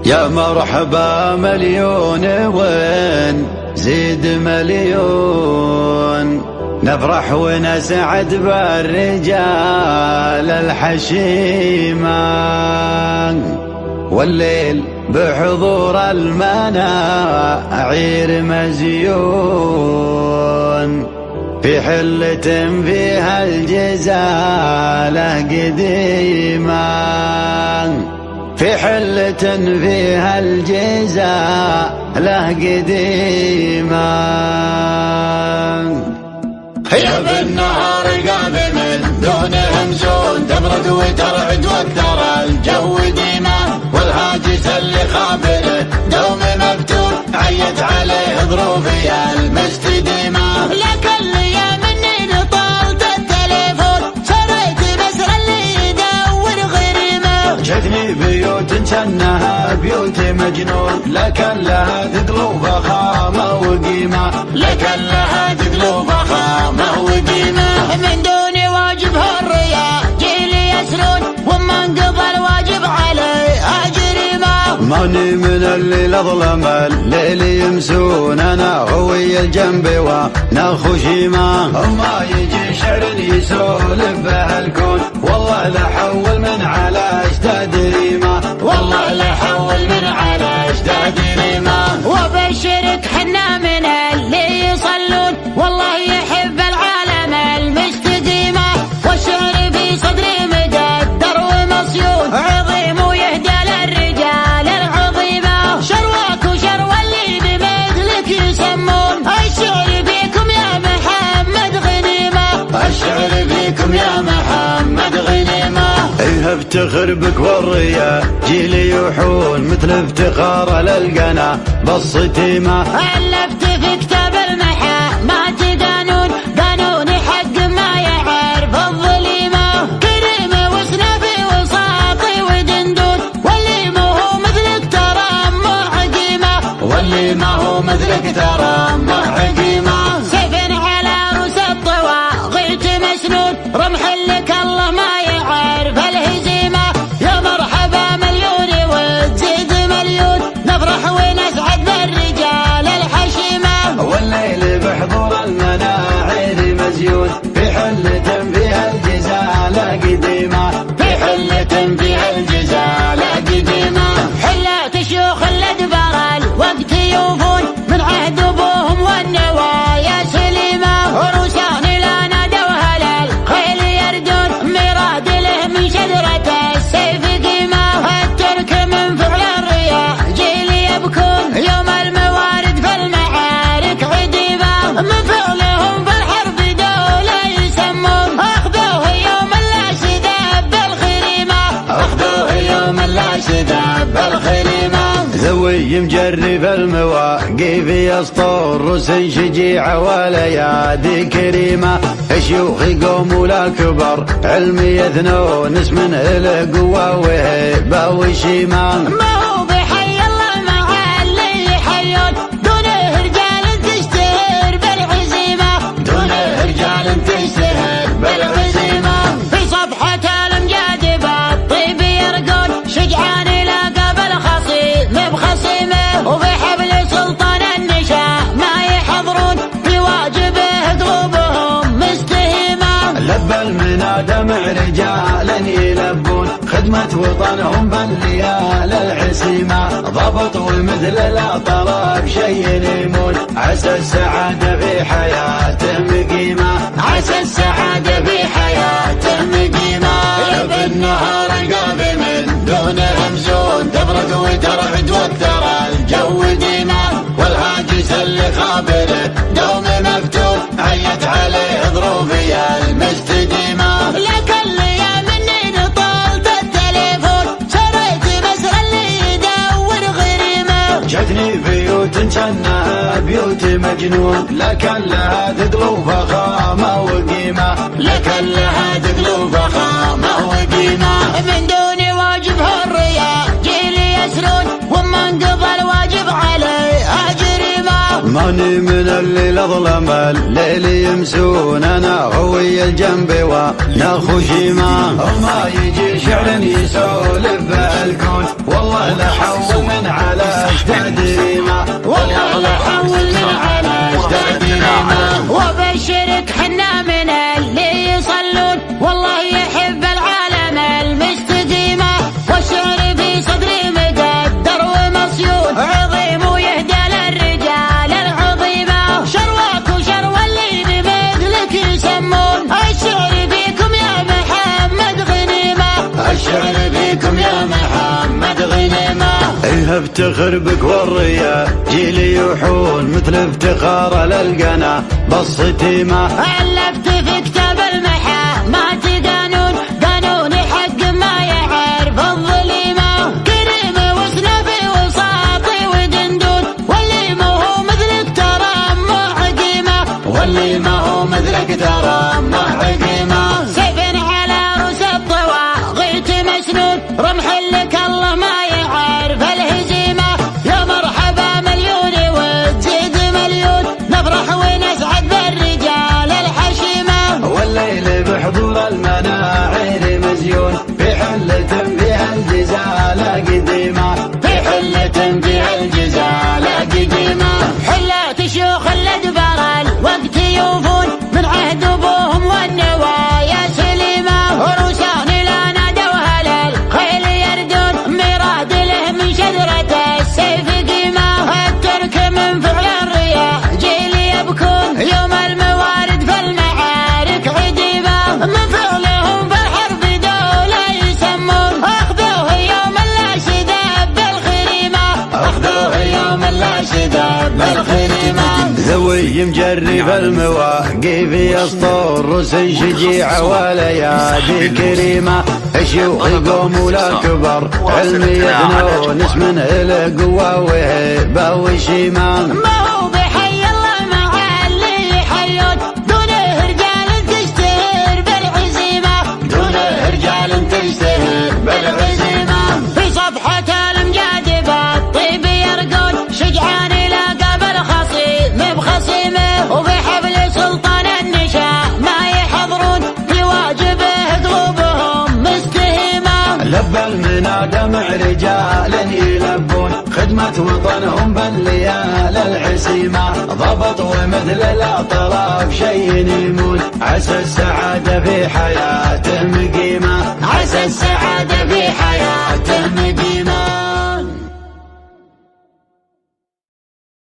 يا مرحبا مليون وين زيد مليون، نفرح ونسعد بالرجال الحشيمة، والليل بحضور المناعير مزيون، في حلة فيها الجزالة قديمة، في حلة فيها الجزالة قديمة. يا بالنهار قابل من دونهم زون، تبرد وترعد وترى الجو ديما، والهاجس اللي خابره دوم مفتون، عيت عليه ظروفي المستديمة. لك الايام اني طالت التليفون، شريت بسر اللي يدور غريمه، جتني بيوت كانها بيوت مجنون، لكن لها ثقل وفخامة وقيمة، لكن لها ثقل وفخامة وقيمة. من دوني واجب هالرياجيل يسرون، وما انقضى الواجب عليها جريمه. ماني من الليل اظلم الليل يمسون، انا هوي الجنب وانا خشيمة، ما يجي شعر يسولف به الكون، والله لا حول من على اجداد ريمة، والله لا حول من على اجداد ريمة. وبشرك حنا من اللي يصلون، والله يحب العالم المستديمة، والشعر في صدري مقدر ومصيون، عظيم ويهدى للرجال العظيمة، شرواك وشروى اللي بمثلك يسمون، الشعر فيكم يا محمد غنيمة، الشعر فيكم يا محمد غنيمة. ايه افتخر بك والرياجيل يوحون، مثل افتخار للقنا بالصتيمة، ألفت في كتاب المحامات قانون، قانون حق ما يعرف الظليمة، كريمة وسنافي وساطي ودندون، واللي ما هو مثلك ترى ما عقيمة، واللي ما هو مثلك ترى ما عقيمة. سيف على رؤوس الطواغيت مسنون، رمح لك الله ما يعرف الهزيمة، يا مرحبا مليون وتزيد مليون، نفرح ونسعد بالرجال الحشيمة، والليل بحضور المناعير مزيون، في حلة فيها الجزالة قديمة، في حلة فيها الجزالة قديمة. حلات شيوخ الادبار الوقت يوفون، من عهد ابوهم والنوايا سليمة، عروسان لا نادوها للخيل يردون، مراد له من شجرة السيف قيمة، الترك من فعل الرياجيل يبكون، يوم الموارد في المعارك عديمة، من فعلهم في الحرب دولة يسمون، اخذوه يوم لا سداب بالخريمة، اخذوه يوم لا سداب بالخريمة. ذوي مجرب المواقف يسطر، روس شجيعة وليادي كريمة، شيوخ قوم ولا كبر علم يثنون، اسم له قوة وهيبة وشيمة، ما هو بحي الله مع اللي يحيون، دونه رجال تشتهر بالعزيمة، دونه رجال تشتهر بالعزيمة. في صفحة الامجاد بالطيب يرقون، شجعان يلاقى بالخصيم بخصيمه، وفي حبل سلطان النشاء ما يحضرون، في واجبه قلوبهم مستهيمة، لبى المنادى مع رجال يلبون، خدمة وطنهم بالليال العسيمة، ضبط ومثل لا طلب شيء يمون، عسى السعادة في حياته مقيمة، عسى السعادة في حياته مقيمة. يا بالنهار قابل من دونهم زون، تبرد وترعد وترى الجو ديما، والهاجس اللي خابره دوم مفتون، عيت عليه ظروفي المستديمة. لك الايام اني طالت التليفون، شريت بسر اللي يدور غريمه، جتني بيوت كانها بيوت مجنون، لكن لها ثقل وفخامة وقيمة، لكن لها ثقل وفخامة وقيمة. من دوني واجب هالرياجيل يسرون، وما انقضى الواجب عليها جريمه، ماني من الليل اظلم الليل يمسون، انا هوي الجنب وانا خشيمة، ما يجي شعر يسولف به الكون، والله لا حول من فيها افتخر بك والريا جيلي يوحون مثل افتخار للقنا بالصتي ما ألفت في كتاب المحا ما تقانون قانوني حق ما يعرف الظليمة كريم وسنفي وساطي ودندون واللي ما هو مثلك ترى ما عقيمة واللي ما هو مثلك ترى ما عقيمة سيف على روس الطواغيت مسنون رمح لك الله ما يعرف الهزيمة يا مرحبا مليون وتزيد مليون نفرح ونسعد بالرجال الحشيمة والليل بحضور المناعير مزيون في حلة فيها الجزالة قديمة في حلة فيها الجزالة قديمة حلة شيوخ الأدبار الوقت يوفون من عهد أبوهم والنوايا سليمة عروسان لا نادوها للخيل يردون ميراد له من شجرة السيف قيمة الترك من فعل الرياح جيل يبكون يوم الموارد في المعارك عديمة من فعلهم في الحرب دولة يسمون أخذوه يوم لا شداب بالخريمة أخذوه يوم لا شداب بالخريمة ذوي مجرب المواقف يسطر روس شجيعة وليادي كريمة الشيوخ يقوموا لكبر علم يبنون اسم القوة وهبة وشيمة ما هو بحي الله مع اللي يحيون دونه رجال تشتهر بالعزيمة دونه رجال تشتهر بالعزيمة في صفحة الامجاد بالطيب يرقون شجعان يلاقى بالخصيم بخصيمه وفي حفل سلطان النشاء ما يحضرون في واجبه قلوبهم مستهيمة لبى المنادى مع رجال يلبون خدمة وطنهم بالليال العسيمة ضبط ومثل الأطراف شيء يمون عسى السعادة في حياتهم قيمة عسى السعادة في حياتهم